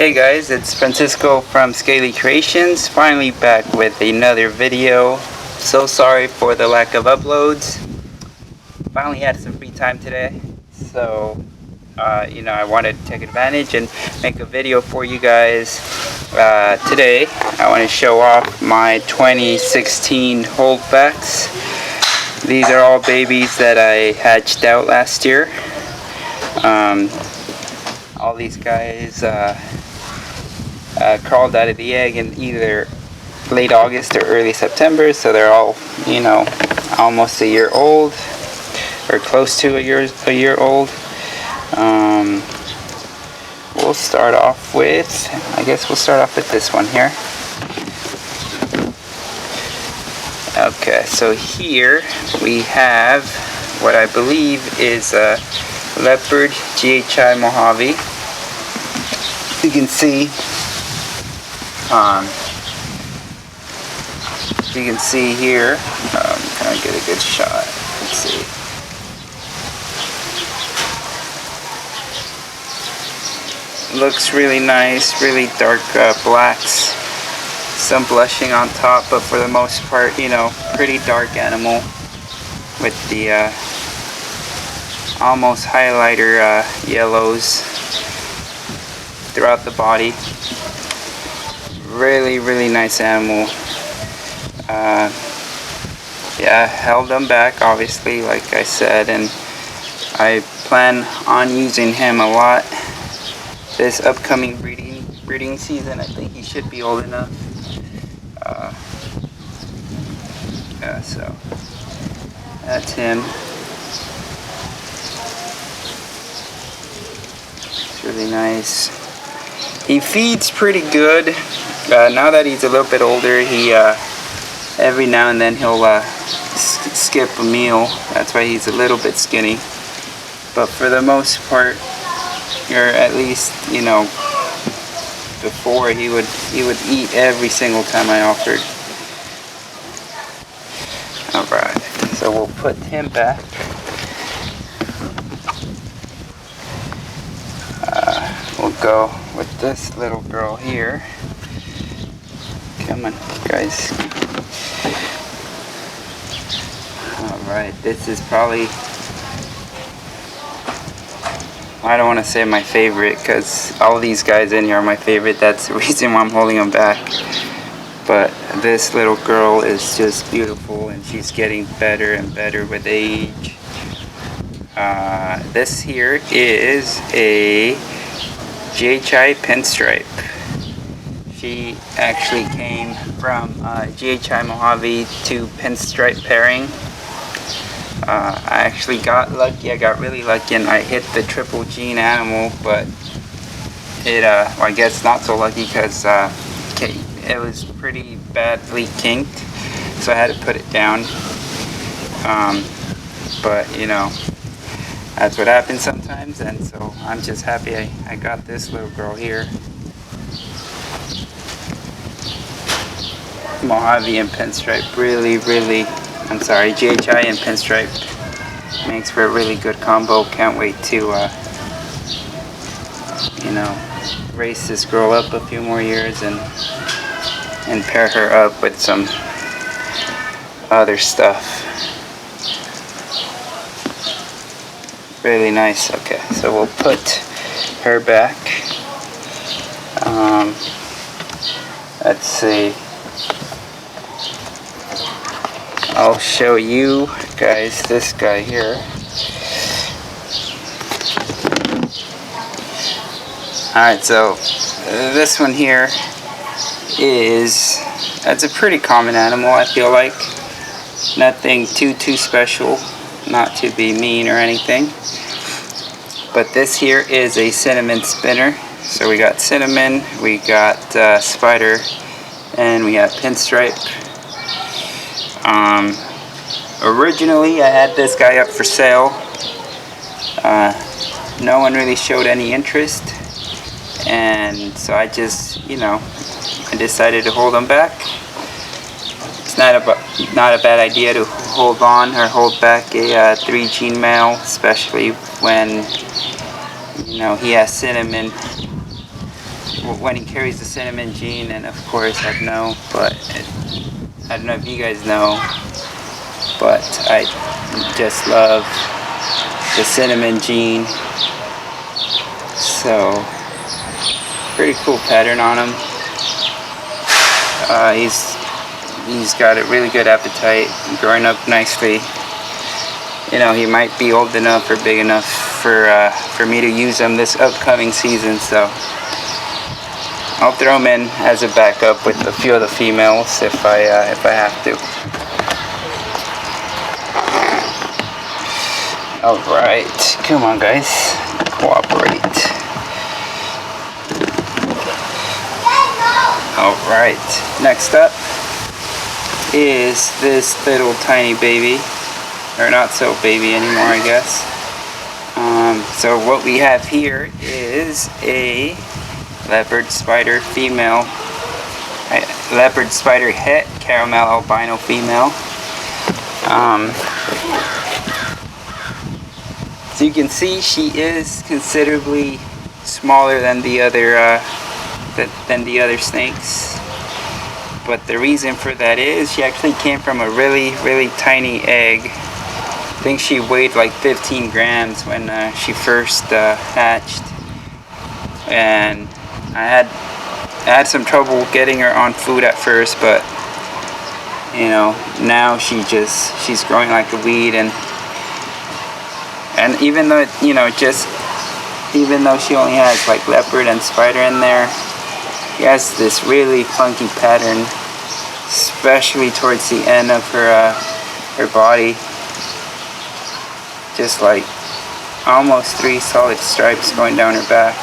Hey guys, it's Francisco from ScalyCreations, finally back with another video. So sorry for the lack of uploads. Finally had some free time today, so I wanted to take advantage and make a video for you guys. Today I want to show off my 2016 Holdbacks. These are all babies that I hatched out last year. All these guys crawled out of the egg in either late August or early September, so they're all, almost a year old, or close to a year old. We'll start off with, this one here. Okay, so here we have what I believe is a leopard GHI Mojave. You can see, here, can I get a good shot? Let's see. Looks really nice, really dark blacks, some blushing on top, but for the most part, pretty dark animal with the almost highlighter yellows throughout the body. Really nice animal. Yeah, held them back obviously, like I said, and I plan on using him a lot this upcoming breeding season. I think he should be old enough. Yeah, so that's him. It's really nice. He feeds pretty good. Now that he's a little bit older, he every now and then he'll skip a meal. That's why he's a little bit skinny. But for the most part, or at least before, he would eat every single time I offered. All right, so we'll put him back. We'll go with this little girl here. Come on, guys. Alright, this is probably, I don't want to say my favorite, because all these guys in here are my favorite. That's the reason why I'm holding them back. But this little girl is just beautiful, and she's getting better and better with age. This here is a GHI Pinstripe. She actually came from GHI Mojave to Pinstripe pairing. I actually got lucky. I got really lucky, and I hit the triple gene animal, but it, I guess not so lucky, because it was pretty badly kinked, so I had to put it down. But that's what happens sometimes, and so I'm just happy I got this little girl here. Mojave and Pinstripe really, GHI and Pinstripe makes for a really good combo. Can't wait to raise this girl up a few more years and pair her up with some other stuff. Really nice. Okay, so we'll put her back. Let's see. I'll show you guys this guy here. Alright, so this one here that's a pretty common animal, I feel like. Nothing too special, not to be mean or anything. But this here is a cinnamon spinner. So we got cinnamon, we got spider, and we have Pinstripe. Originally I had this guy up for sale. No one really showed any interest, and so I just I decided to hold him back. It's not a bad idea to hold back a 3 gene male, especially when he has cinnamon when he carries the cinnamon gene, and of course I know, but I don't know if you guys know, but I just love the cinnamon gene. So pretty cool pattern on him. He's got a really good appetite, growing up nicely. You know, he might be old enough or big enough for me to use him this upcoming season, so I'll throw him in as a backup with a few of the females if I have to. Alright, come on guys, cooperate. Alright, next up is this little tiny baby, or not so baby anymore I guess. So what we have here is a leopard spider female, leopard spider het caramel albino female. So you can see she is considerably smaller than the other snakes, but the reason for that is she actually came from a really tiny egg. I think she weighed like 15 grams when she first hatched, and I had some trouble getting her on food at first, but you know, now she's growing like a weed, and even though even though she only has like leopard and spider in there, she has this really funky pattern, especially towards the end of her body. Just like almost 3 solid stripes going down her back.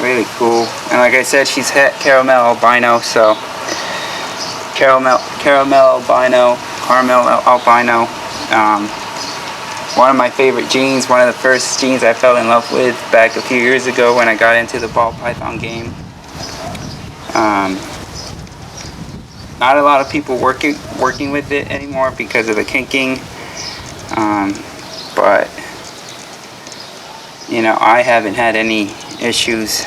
Really cool. And like I said, she's het caramel albino, so caramel albino, caramel albino. One of my favorite genes, one of the first genes I fell in love with back a few years ago when I got into the ball python game. Not a lot of people working with it anymore because of the kinking. But you know, I haven't had any issues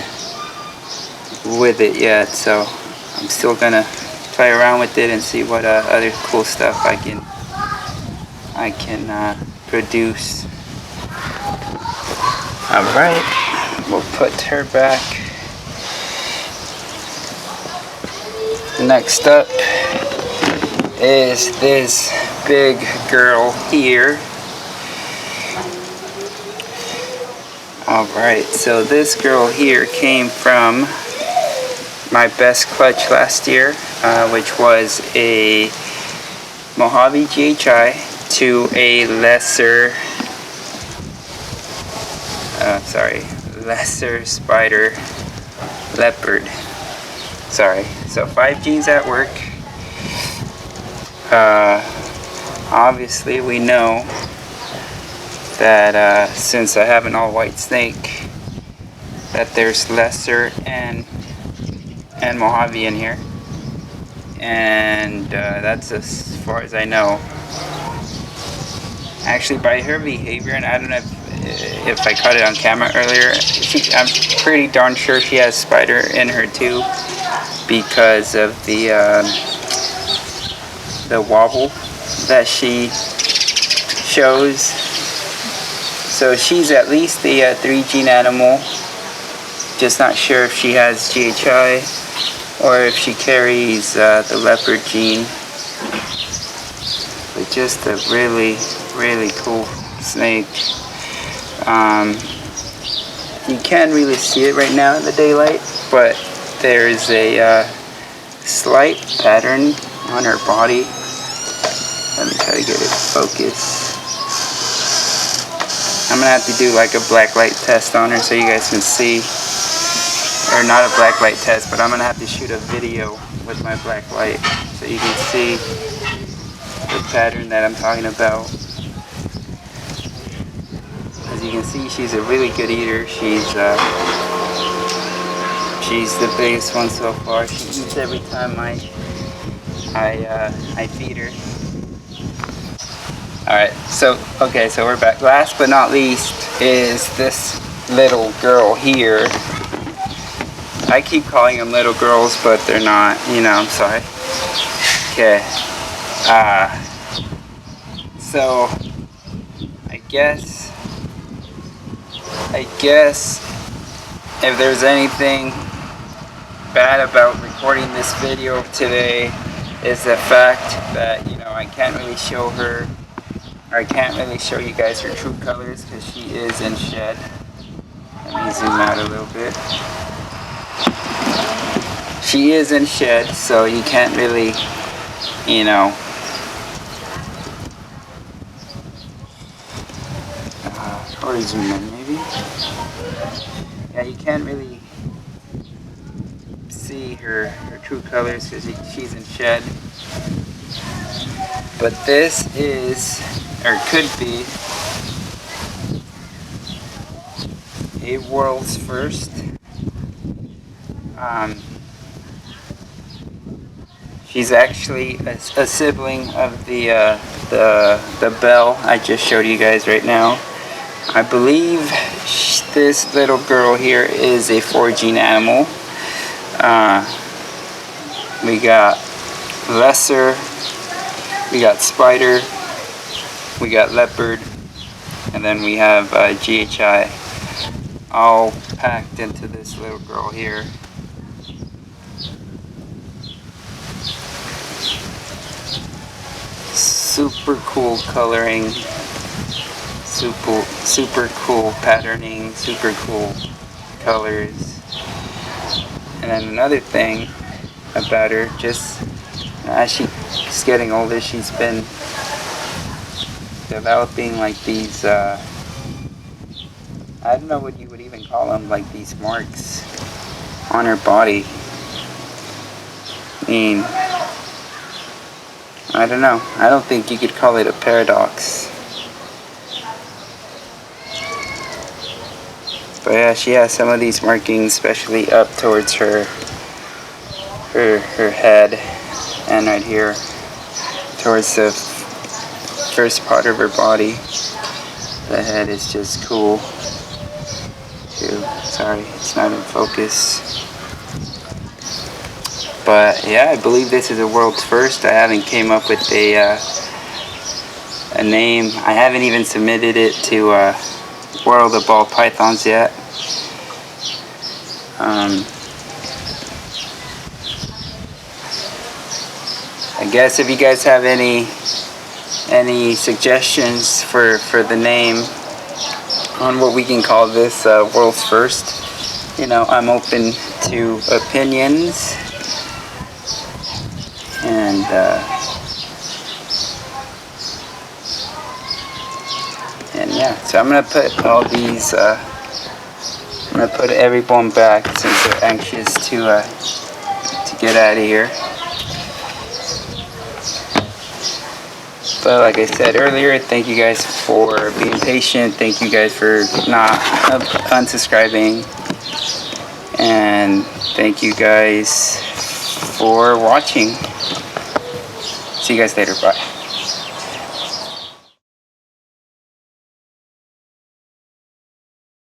with it yet, so I'm still gonna play around with it and see what other cool stuff I can produce. Alright, we'll put her back. Next up is this big girl here. Alright, so this girl here came from my best clutch last year, which was a Mojave GHI to a lesser spider leopard. Sorry, so 5 genes at work. Obviously we know that since I have an all-white snake, that there's lesser and Mojave in here, and that's as far as I know. Actually, by her behavior, and I don't know if I caught it on camera earlier, I'm pretty darn sure she has spider in her too, because of the wobble that she shows. So she's at least a 3 gene animal. Just not sure if she has GHI or if she carries the leopard gene. But just a really cool snake. You can't really see it right now in the daylight, but there's a slight pattern on her body. Let me try to get it focused. I'm gonna have to do like a black light test on her so you guys can see, or not a black light test, but I'm gonna have to shoot a video with my black light so you can see the pattern that I'm talking about. As you can see, she's a really good eater. She's the biggest one so far. She eats every time I feed her. Alright, so we're back. Last but not least is this little girl here. I keep calling them little girls, but they're not, you know, I'm sorry. Okay. So I guess if there's anything bad about recording this video today is the fact that, you know, I can't really show her, or I can't really show you guys her true colors because she is in shed. Let me zoom out a little bit. She is in shed, so you can't really, you know, or zoom in maybe. Yeah, you can't really see her true colors because she's in shed. But this is, or could be, a world's first. She's actually a sibling of the bell I just showed you guys right now. I believe this little girl here is a 4-gene animal. We got lesser, we got spider, we got leopard, and then we have GHI all packed into this little girl here. Super cool coloring, super cool patterning, super cool colors. And then another thing about her, just as she's getting older, she's been developing like these, I don't know what you would even call them, like these marks on her body. I mean, I don't know. I don't think you could call it a paradox. But yeah, she has some of these markings, especially up towards her head, and right here towards the first part of her body. The head is just cool too. Sorry, it's not in focus. But yeah, I believe this is a world's first. I haven't came up with a name. I haven't even submitted it to World of Ball Pythons yet. I guess if you guys have any suggestions for the name on what we can call this world's first, you know, I'm open to opinions. And yeah, so I'm gonna put all these. I'm gonna put everyone back since they're anxious to get out of here. But like I said earlier, thank you guys for being patient. Thank you guys for not unsubscribing, and thank you guys for watching. See you guys later. Bye.